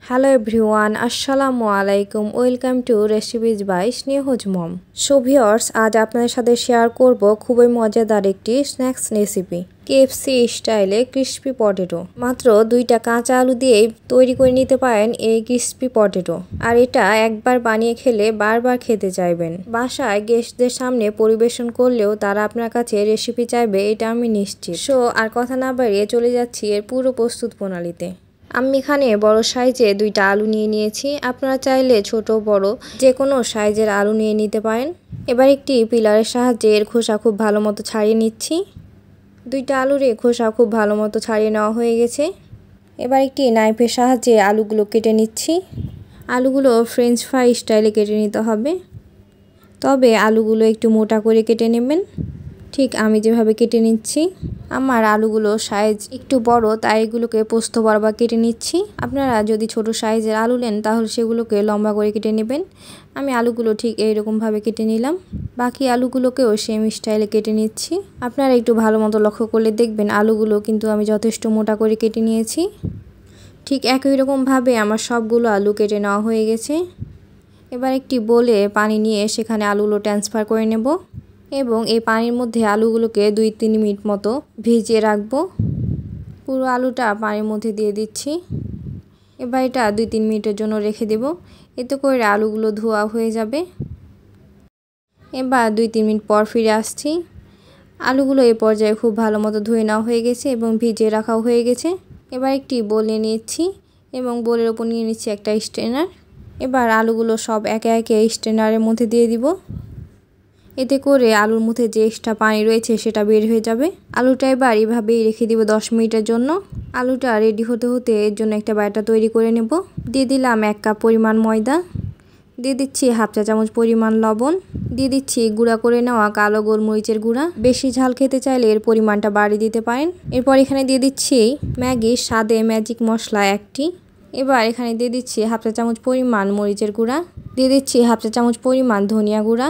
Hello everyone, আসসালামু আলাইকুম। Welcome to recipes by Snehaj mom. So viewers, আজ আপনাদের সাথে শেয়ার করব খুবই মজাদার একটি স্ন্যাক্স রেসিপি, কেএফসি স্টাইলে ক্রিস্পি পটেটো। মাত্র 2টা কাঁচা আলু দিয়েই তৈরি করে নিতে পারেন এই ক্রিস্পি পটেটো। আর এটা একবার বানিয়ে খেলে বারবার খেতে চাইবেন। বাসায় গেস্টদের সামনে পরিবেশন করলেও তারা আপনার কাছে রেসিপি চাইবে, এটা আমি নিশ্চিত। সো আর কথা না বাড়িয়ে চলে যাচ্ছি এর পুরো প্রস্তুত প্রণালীতে। আমি এখানে বড় সাইজে 2টা আলু নিয়ে নিয়েছি। আপনারা চাইলে ছোট বড় যে কোনো সাইজের আলু নিয়ে নিতে পারেন। এবার একটি পিলারের সাহায্যে এর খোসা খুব ভালো মতো ছাড়িয়ে নিচ্ছি। 2টা আলুর খোসা খুব ভালো মতো ছাড়িয়ে নেওয়া হয়ে গেছে। এবার একটি নাইফের সাহায্যে আলুগুলো কেটে নিচ্ছি। আলুগুলো ফ্রেঞ্চ ফ্রাই স্টাইলে কেটে নিতে হবে, তবে আলুগুলো একটু মোটা করে কেটে নেবেন, ঠিক আমি যেভাবে কেটে নিচ্ছি। আমার আলুগুলো সাইজ একটু বড়, তাই এগুলোকে পোস্ত বরাবর কেটে নিচ্ছি। আপনারা যদি ছোট সাইজের আলু নেন তাহলে সেগুলোকে লম্বা করে কেটে নেবেন। আমি আলুগুলো ঠিক এইরকমভাবে কেটে নিলাম। বাকি আলুগুলোকেও সেম স্টাইলে কেটে নিচ্ছি। আপনারা একটু ভালো মতো লক্ষ্য করলে দেখবেন আলুগুলো কিন্তু আমি যথেষ্ট মোটা করে কেটে নিয়েছি। ঠিক একই রকমভাবে আমার সবগুলো আলু কেটে নেওয়া হয়ে গেছে। এবার একটি বোলে পানি নিয়ে সেখানে আলুগুলো ট্রান্সফার করে নেব এবং এই পানির মধ্যে আলুগুলোকে 2-3 মিনিট মতো ভিজিয়ে রাখবো। পুরো আলুটা পানির মধ্যে দিয়ে দিচ্ছি। এবার এটা 2-3 মিনিটের জন্য রেখে দেব, এতে করে আলুগুলো ধোয়া হয়ে যাবে। এবার 2-3 মিনিট পর ফিরে আসছি। আলুগুলো এই পর্যায়ে খুব ভালো মতো ধুয়ে নেওয়া হয়ে গেছে এবং ভিজিয়ে রাখাও হয়ে গেছে। এবার একটি বোল নিয়ে নিচ্ছি এবং বোলের ওপর নিয়ে নিচ্ছি একটা স্ট্রেনার। এবার আলুগুলো সব একে একে স্ট্রেনারের মধ্যে দিয়ে দিব। এতে করে আলুর মধ্যে যে এক্সট্রা পানি রয়েছে সেটা বের হয়ে যাবে। আলুটা এবার এইভাবেই রেখে দিব 10 মিনিটের জন্য। আলুটা রেডি হতে হতে এর জন্য একটা ব্যাটার তৈরি করে নেব। দিয়ে দিলাম 1 কাপ পরিমাণ ময়দা, দিয়ে দিচ্ছি 1/2 চা চামচ পরিমাণ লবণ, দিয়ে দিচ্ছি গুঁড়া করে নেওয়া কালো গোলমরিচের গুঁড়া। বেশি ঝাল খেতে চাইলে এর পরিমাণটা বাড়িয়ে দিতে পারেন। এরপর এখানে দিয়ে দিচ্ছি ম্যাগি স্বাদে ম্যাজিক মশলা 1টি। এবার এখানে দিয়ে দিচ্ছি 1/2 চা চামচ পরিমাণ মরিচের গুঁড়া, দিয়ে দিচ্ছি 1/2 চা চামচ পরিমাণ ধনিয়া গুঁড়া,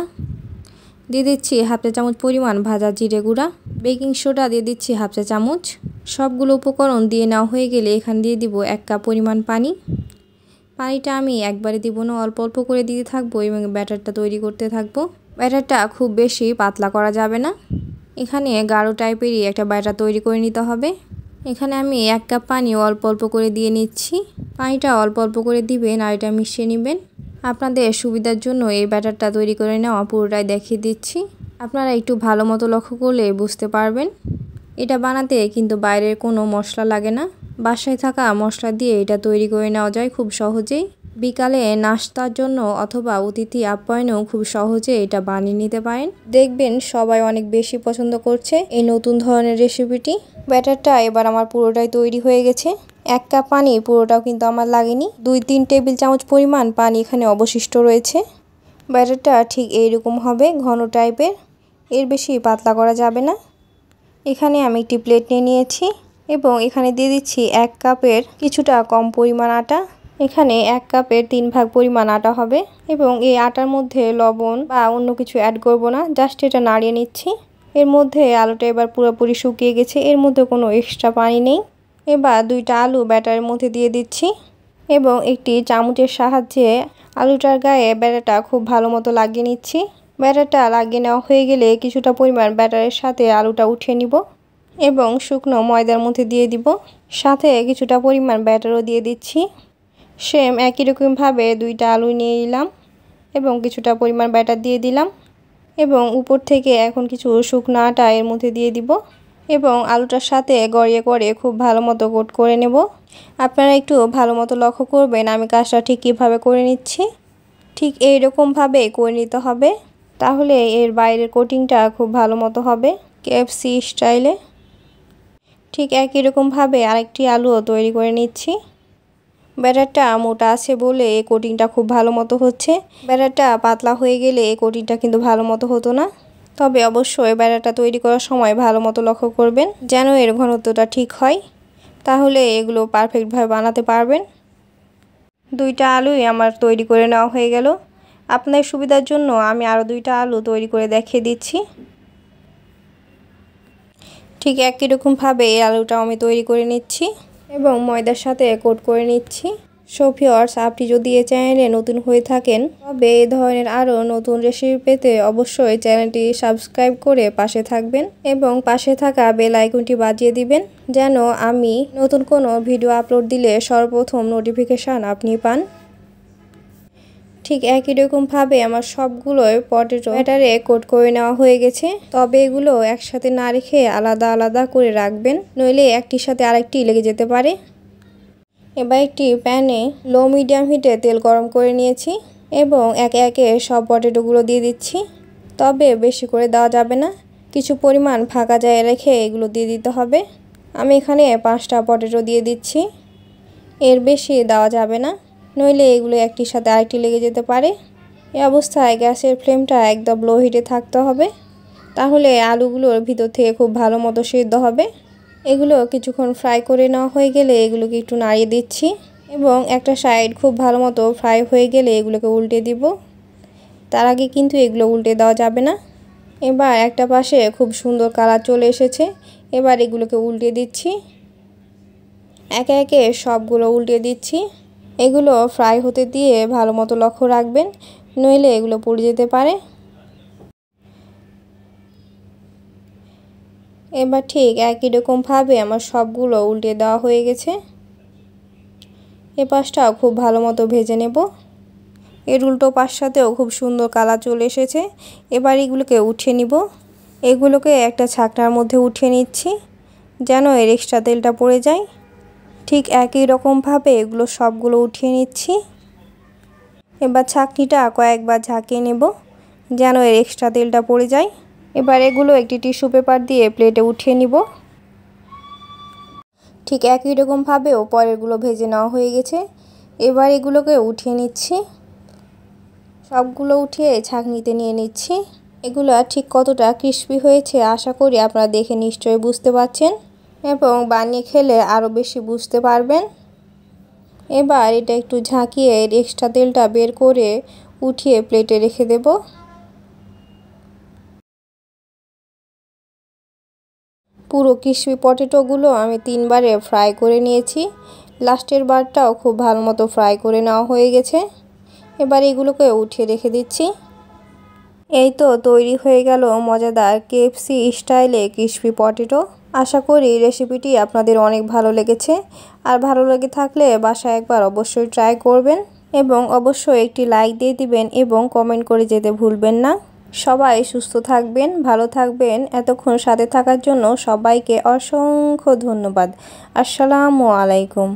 দিয়ে দিচ্ছি 1/2 চা চামচ পরিমাণ ভাজা জিরে গুঁড়া, বেকিং সোডা দিয়ে দিচ্ছি 1/2 চা চামচ। সবগুলো উপকরণ দিয়ে নেওয়া হয়ে গেলে এখানে দিয়ে দিব 1 কাপ পরিমাণ পানি। পানিটা আমি একবারে দিব না, অল্প অল্প করে দিতে থাকবো এবং ব্যাটারটা তৈরি করতে থাকবো। ব্যাটারটা খুব বেশি পাতলা করা যাবে না, এখানে গাঢ় টাইপেরই একটা ব্যাটার তৈরি করে নিতে হবে। এখানে আমি 1 কাপ পানি অল্প অল্প করে দিয়ে নিচ্ছি। পানিটা অল্প অল্প করে দিবেন আর এটা মিশিয়ে নেবেন। আপনাদের সুবিধার জন্য এই ব্যাটারটা তৈরি করে নেওয়া পুরোটাই দেখিয়ে দিচ্ছি। আপনারা একটু ভালো মতো লক্ষ্য করলে বুঝতে পারবেন। এটা বানাতে কিন্তু বাইরের কোনো মশলা লাগে না, বাসায় থাকা মশলা দিয়ে এটা তৈরি করে নেওয়া যায় খুব সহজেই। বিকালে নাস্তার জন্য অথবা অতিথি আপ্যায়নেও খুব সহজে এটা বানিয়ে নিতে পারেন। দেখবেন সবাই অনেক বেশি পছন্দ করছে এই নতুন ধরনের রেসিপিটি। ব্যাটারটা এবার আমার পুরোটাই তৈরি হয়ে গেছে। 1 কাপ পানি পুরোটাও কিন্তু আমার লাগেনি, 2-3 টেবিল চামচ পরিমাণ পানি এখানে অবশিষ্ট রয়েছে। ব্যাটারটা ঠিক এইরকম হবে, ঘন টাইপের, এর বেশি পাতলা করা যাবে না। এখানে আমি একটি প্লেট নিয়ে নিয়েছি এবং এখানে দিয়ে দিচ্ছি 1 কাপের কিছুটা কম পরিমাণ আটা। এখানে 1 কাপের 3 ভাগ পরিমাণ আটা হবে এবং এই আটার মধ্যে লবণ বা অন্য কিছু অ্যাড করব না, জাস্ট এটা নাড়িয়ে নিচ্ছি। এর মধ্যে আলুটা এবার পুরোপুরি শুকিয়ে গেছে, এর মধ্যে কোনো এক্সট্রা পানি নেই। এবার 2টা আলু ব্যাটারের মধ্যে দিয়ে দিচ্ছি এবং একটি চামচের সাহায্যে আলুটার গায়ে ব্যাটারটা খুব ভালো মতো লাগিয়ে নিচ্ছি। ব্যাটারটা লাগিয়ে নেওয়া হয়ে গেলে কিছুটা পরিমাণ ব্যাটারের সাথে আলুটা উঠিয়ে নিব এবং শুকনো ময়দার মধ্যে দিয়ে দিব। সাথে কিছুটা পরিমাণ ব্যাটারও দিয়ে দিচ্ছি। সেম একই রকমভাবে 2টা আলু নিয়ে নিলাম এবং কিছুটা পরিমাণ ব্যাটার দিয়ে দিলাম এবং উপর থেকে এখন কিছু শুকনো আটা এর মধ্যে দিয়ে দিব এবং আলুটার সাথে গড়িয়ে করে খুব ভালো মতো কোট করে নেব। আপনারা একটু ভালো মতো লক্ষ্য করবেন আমি কাজটা ঠিক কীভাবে করে নিচ্ছি। ঠিক এইরকমভাবে করে নিতে হবে, তাহলে এর বাইরের কোটিংটা খুব ভালো মতো হবে কেএফসি স্টাইলে। ঠিক একই রকমভাবে আরেকটি আলুও তৈরি করে নিচ্ছি। ব্যাটারটা মোটা আছে বলে এই কোটিংটা খুব ভালো মতো হচ্ছে। ব্যাটারটা পাতলা হয়ে গেলে এই কোটিংটা কিন্তু ভালো মতো হতো না। তবে অবশ্যই ব্যাটারটা তৈরি করার সময় ভালো মতো লক্ষ্য করবেন যেন এর ঘনত্বটা ঠিক হয়, তাহলে এগুলো পারফেক্টভাবে বানাতে পারবেন। 2টা আলুই আমার তৈরি করে নেওয়া হয়ে গেল। আপনার সুবিধার জন্য আমি আরও 2টা আলু তৈরি করে দেখিয়ে দিচ্ছি। ঠিক একই রকমভাবে এই আলুটাও আমি তৈরি করে নিচ্ছি এবং ময়দার সাথে কোট করে নিচ্ছি। সো ভিউয়ার্স, আপনি যদি এই চ্যানেলে নতুন হয়ে থাকেন তবে এই ধরনের আরও নতুন রেসিপি পেতে অবশ্যই চ্যানেলটি সাবস্ক্রাইব করে পাশে থাকবেন এবং পাশে থাকা বেল আইকনটি বাজিয়ে দিবেন যেন আমি নতুন কোনো ভিডিও আপলোড দিলে সর্বপ্রথম নোটিফিকেশান আপনি পান। ঠিক একই রকমভাবে আমার সবগুলোই পটেটো ব্যাটারে কোট করে নেওয়া হয়ে গেছে। তবে এগুলো একসাথে না রেখে আলাদা আলাদা করে রাখবেন, নইলে একটির সাথে আরেকটি লেগে যেতে পারে। এবার একটি প্যানে লো মিডিয়াম হিটে তেল গরম করে নিয়েছি এবং একে একে সব পটেটোগুলো দিয়ে দিচ্ছি। তবে বেশি করে দেওয়া যাবে না, কিছু পরিমাণ ফাঁকা জায়গা রেখে এগুলো দিয়ে দিতে হবে। আমি এখানে 5টা পটেটো দিয়ে দিচ্ছি, এর বেশি দেওয়া যাবে না, নইলে এগুলো একটির সাথে আরেকটি লেগে যেতে পারে। এই অবস্থায় গ্যাসের ফ্লেমটা একদম লো হিটে থাকতে হবে, তাহলে আলুগুলোর ভিতর থেকে খুব ভালো মতো সিদ্ধ হবে। এগুলো কিছুক্ষণ ফ্রাই করে নেওয়া হয়ে গেলে এগুলোকে একটু নাড়িয়ে দিচ্ছি এবং একটা সাইড খুব ভালো মতো ফ্রাই হয়ে গেলে এগুলোকে উল্টে দিব। তার আগে কিন্তু এগুলো উল্টে দেওয়া যাবে না। এবার একটা পাশে খুব সুন্দর কালার চলে এসেছে, এবার এগুলোকে উল্টে দিচ্ছি। একে একে সবগুলো উল্টে দিচ্ছি। এগুলো ফ্রাই হতে দিয়ে ভালো মতো লক্ষ্য রাখবেন, নইলে এগুলো পুড়ে যেতে পারে। এবার ঠিক একই রকমভাবে আমার সবগুলো উল্টে দেওয়া হয়ে গেছে। এ পাশটাও খুব ভালো মতো ভেজে নেব। এর উল্টো পাশটাতেও খুব সুন্দর কালার চলে এসেছে। এবার এগুলোকে উঠিয়ে নিব। এগুলোকে একটা ছাকনার মধ্যে উঠিয়ে নিচ্ছি যেন এর এক্সট্রা তেলটা পড়ে যায়। ঠিক একই রকমভাবে এগুলো সবগুলো উঠিয়ে নিচ্ছি। এবার ছাকনিটা কয়েকবার ঝাঁকিয়ে নেব যেন এর এক্সট্রা তেলটা পড়ে যায়। এবার এগুলো একটি টিস্যু পেপার দিয়ে প্লেটে উঠিয়ে নিব। ঠিক একই রকমভাবেও পরেরগুলো ভেজে নেওয়া হয়ে গেছে। এবার এগুলোকে উঠিয়ে নিচ্ছি, সবগুলো উঠিয়ে ছাঁকনিতে নিয়ে নিচ্ছি। এগুলো ঠিক কতটা ক্রিস্পি হয়েছে আশা করি আপনারা দেখে নিশ্চয়ই বুঝতে পারছেন এবং বানিয়ে খেলে আরও বেশি বুঝতে পারবেন। এবার এটা একটু ঝাঁকিয়ে এর এক্সট্রা তেলটা বের করে উঠিয়ে প্লেটে রেখে দেব। পুরো ক্রিসপি পটেটোগুলো আমি 3বারে ফ্রাই করে নিয়েছি। লাস্টের বারটাও খুব ভালো মতো ফ্রাই করে নেওয়া হয়ে গেছে। এবার এগুলোকে উঠিয়ে রেখে দিচ্ছি। এই তো তৈরি হয়ে গেল মজাদার কেএফসি স্টাইলে ক্রিসপি পটেটো। আশা করি রেসিপিটি আপনাদের অনেক ভালো লেগেছে, আর ভালো লেগে থাকলে বাসায় একবার অবশ্যই ট্রাই করবেন এবং অবশ্যই একটি লাইক দিয়ে দিবেন এবং কমেন্ট করে যেতে ভুলবেন না। সবাই সুস্থ থাকবেন, ভালো থাকবেন। এতক্ষণ সাথে থাকার জন্য সবাইকে অসংখ্য ধন্যবাদ। আসসালামু আলাইকুম।